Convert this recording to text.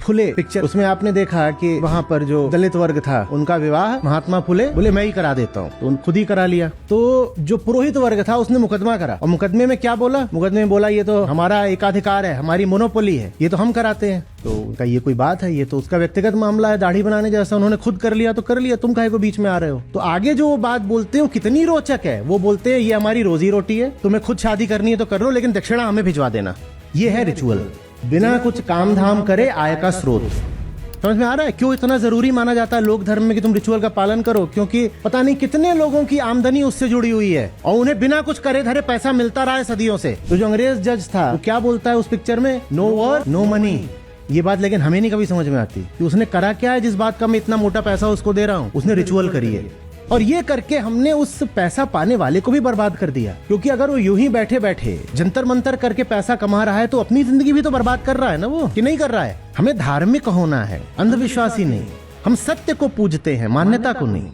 फुले picture, उसमें आपने देखा कि वहाँ पर जो दलित वर्ग था उनका विवाह महात्मा फुले बोले मैं ही करा देता हूँ, तो खुद ही करा लिया। तो जो पुरोहित वर्ग था उसने मुकदमा करा, और मुकदमे में क्या बोला, मुकदमे में बोला ये तो हमारा एकाधिकार है, हमारी मोनोपोली है, ये तो हम कराते हैं। तो उनका ये कोई बात है, ये तो उसका व्यक्तिगत मामला है, दाढ़ी बनाने जैसा उन्होंने खुद कर लिया तो कर लिया, तुम काहे को बीच में आ रहे हो। तो आगे जो वो बात बोलते हो कितनी रोचक है, वो बोलते हैं ये हमारी रोजी रोटी है, तुम्हें खुद शादी करनी है तो कर लो, लेकिन दक्षिणा हमें भिजवा देना। ये है रिचुअल, बिना कुछ काम धाम करे आय का स्रोत। समझ में आ रहा है क्यों इतना जरूरी माना जाता है लोक धर्म में कि तुम रिचुअल का पालन करो, क्योंकि पता नहीं कितने लोगों की आमदनी उससे जुड़ी हुई है और उन्हें बिना कुछ करे धरे पैसा मिलता रहा है सदियों से। तो जो अंग्रेज जज था वो क्या बोलता है उस पिक्चर में, नो वॉर नो मनी। ये बात लेकिन हमें नहीं कभी समझ में आती कि उसने करा क्या है जिस बात का मैं इतना मोटा पैसा उसको दे रहा हूँ। उसने रिचुअल करी है, और ये करके हमने उस पैसा पाने वाले को भी बर्बाद कर दिया। क्योंकि अगर वो यूं ही बैठे बैठे जंतर मंतर करके पैसा कमा रहा है तो अपनी जिंदगी भी तो बर्बाद कर रहा है ना, वो कि नहीं कर रहा है। हमें धार्मिक होना है, अंधविश्वासी नहीं। हम सत्य को पूजते हैं, मान्यता को नहीं।